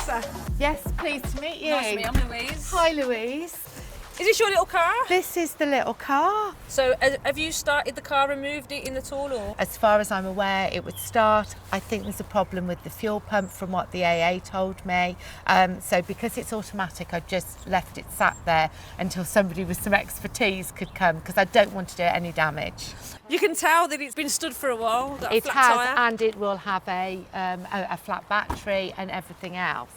Lisa. Yes, pleased to meet you. Nice to meet you. I'm Louise. Hi, Louise. Is this your little car? This is the little car. So have you started the car and moved it in at all? Or? As far as I'm aware, it would start. I think there's a problem with the fuel pump from what the AA told me. So because it's automatic, I've just left it sat there until somebody with some expertise could come, because I don't want to do it any damage. You can tell that it's been stood for a while. Got a It flat has, tyre. and it will have a flat battery and everything else.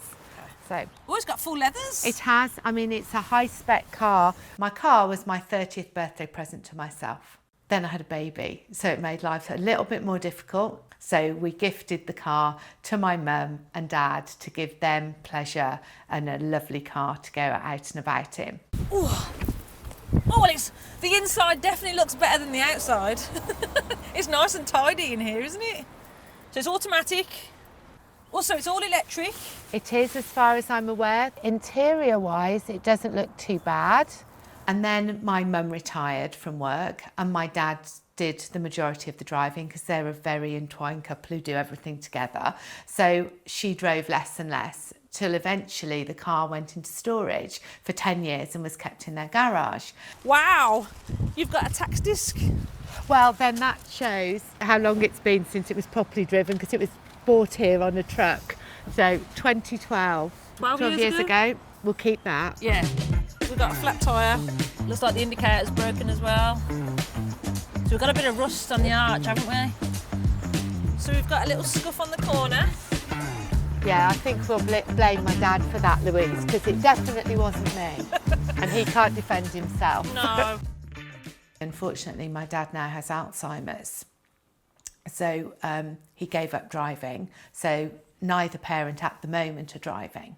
So Oh, it's got full leathers. it has. I mean, it's a high-spec car. My car was my 30th birthday present to myself. Then I had a baby, so it made life a little bit more difficult. So we gifted the car to my mum and dad to give them pleasure and a lovely car to go out and about in. Oh, well, the inside definitely looks better than the outside. It's nice and tidy in here, isn't it? So it's automatic. Also, it's all electric. It is, as far as I'm aware. Interior-wise, it doesn't look too bad. And then my mum retired from work and my dad did the majority of the driving, because they're a very entwined couple who do everything together. So she drove less and less till eventually the car went into storage for 10 years and was kept in their garage. Wow, you've got a tax disc. Well, then that shows how long it's been since it was properly driven, because it was bought here on a truck. So 2012, 12 years ago. We'll keep that. Yeah, we've got a flat tyre. Looks like the indicator's broken as well. So we've got a bit of rust on the arch, haven't we? So we've got a little scuff on the corner. Yeah, I think we'll blame my dad for that, Louise, because it definitely wasn't me. And he can't defend himself. No. Unfortunately, my dad now has Alzheimer's. So he gave up driving. So neither parent at the moment are driving.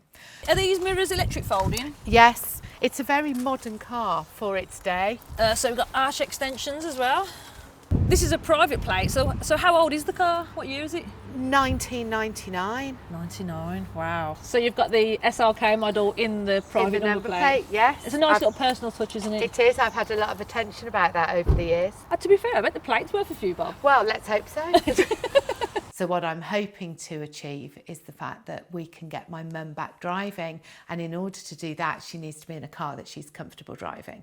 Are these mirrors electric folding? Yes, it's a very modern car for its day. So we've got arch extensions as well. This is a private plate. So how old is the car? What year is it? 1999. 99, wow. So you've got the SLK model in the private number plate? Yes. It's a nice little personal touch, isn't it? It is. I've had a lot of attention about that over the years. To be fair, I bet the plate's worth a few bob. Well, let's hope so. So what I'm hoping to achieve is the fact that we can get my mum back driving, and in order to do that, she needs to be in a car that she's comfortable driving.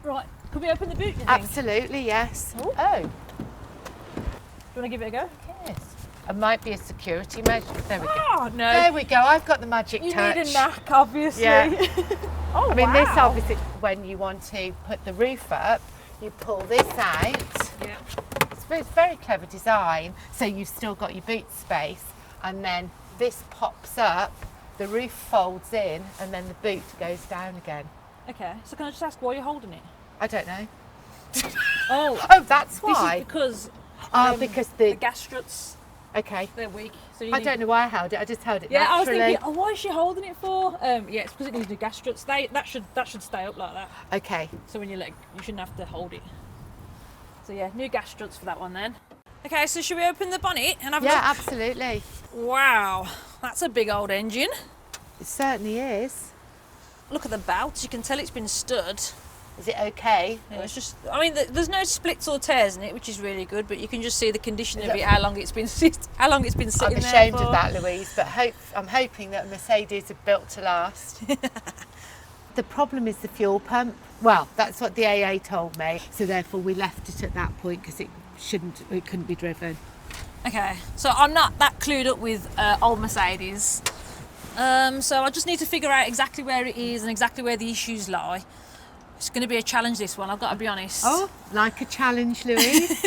Right, could we open the boot, do you think? Absolutely, yes. Oh. Oh. Do you want to give it a go? Yes. It might be a security measure. There we go. Oh, no. There we go. I've got the magic You touch. need a knack, obviously. Yeah. Oh, I mean, wow. this obviously, when you want to put the roof up, you pull this out. Yeah. It's very clever design. So you've still got your boot space, and then this pops up, the roof folds in, and then the boot goes down again. Okay, so can I just ask why you're holding it? I don't know. Oh, Oh, that's this why. is because Because the gas struts, Okay. they're weak. So you I need... don't know why I held it. I just held it Yeah, naturally. I was thinking, why is she holding it for? Yeah, it's because it needs new gas struts. That should stay up like that. Okay. So when you you shouldn't have to hold it. So yeah, new gas struts for that one then. Okay, so should we open the bonnet and have a Yeah, look? absolutely. Wow, that's a big old engine. It certainly is. Look at the belt. You can tell it's been stud. Is it okay? Yeah, it's just, I mean, there's no splits or tears in it, which is really good. But you can just see the condition of it, how long it's been sitting I'm there ashamed for. of that, Louise, but I'm hoping that Mercedes are built to last. The problem is the fuel pump. Well, that's what the AA told me. So therefore we left it at that point because it couldn't be driven. Okay, so I'm not that clued up with old Mercedes. So I just need to figure out exactly where it is and exactly where the issues lie. It's going to be a challenge, this one, I've got to be honest. Oh, like a challenge, Louise.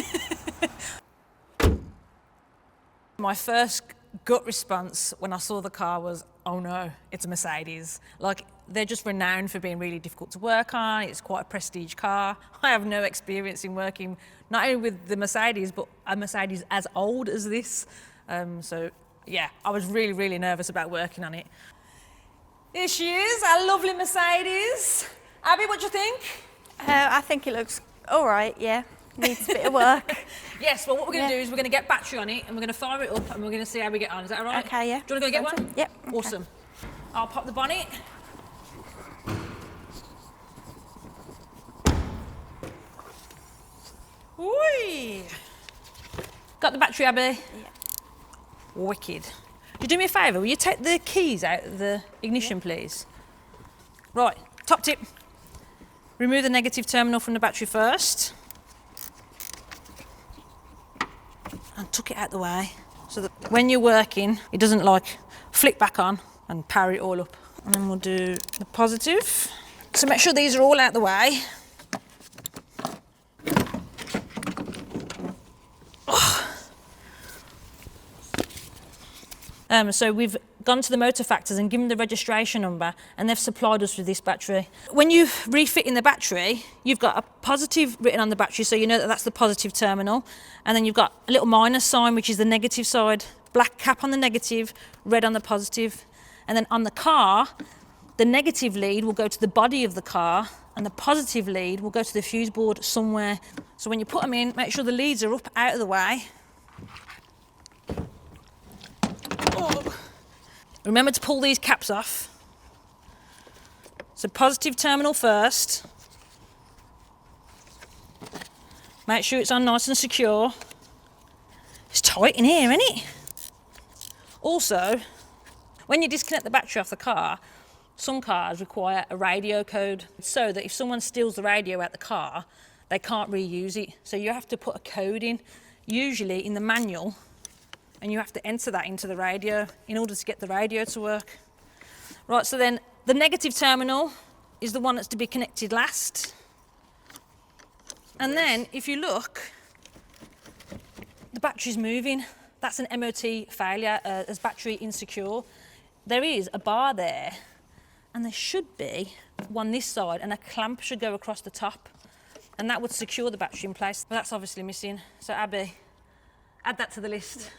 My first gut response when I saw the car was, oh no, it's a Mercedes. Like, they're just renowned for being really difficult to work on. It's quite a prestige car. I have no experience in working not only with the Mercedes, but a Mercedes as old as this. So yeah, I was really, really nervous about working on it. Here she is, our lovely Mercedes. Abby, what do you think? I think it looks all right, yeah. Needs a bit of work. Yes, well, what we're going to do is we're going to get battery on it and we're going to fire it up and we're going to see how we get on. Is that all right? Okay, yeah. Do you want to go get one? Yep. Okay. Awesome. I'll pop the bonnet. Whee! Got the battery, Abby? Yeah. Wicked. you do me a favour? Will you take the keys out of the ignition, please? Right, top tip. Remove the negative terminal from the battery first. And tuck it out the way so that when you're working, it doesn't like flick back on and power it all up. And then we'll do the positive. So make sure these are all out the way. So we've gone to the motor factors and given the registration number, and they've supplied us with this battery. When you refit in the battery, you've got a positive written on the battery, so you know that that's the positive terminal, and then you've got a little minus sign, which is the negative side, black cap on the negative, red on the positive, and then on the car, the negative lead will go to the body of the car, and the positive lead will go to the fuse board somewhere. So when you put them in, make sure the leads are up out of the way. Remember to pull these caps off. So positive terminal first. Make sure it's on nice and secure. It's tight in here, isn't it? Also, when you disconnect the battery off the car, some cars require a radio code so that if someone steals the radio out the car, they can't reuse it. So you have to put a code in, usually in the manual, and you have to enter that into the radio in order to get the radio to work. Right, so then the negative terminal is the one that's to be connected last. And then if you look, the battery's moving. That's an MOT failure as battery insecure. There is a bar there, and there should be one this side, and a clamp should go across the top, and that would secure the battery in place. But that's obviously missing. So Abby, add that to the list.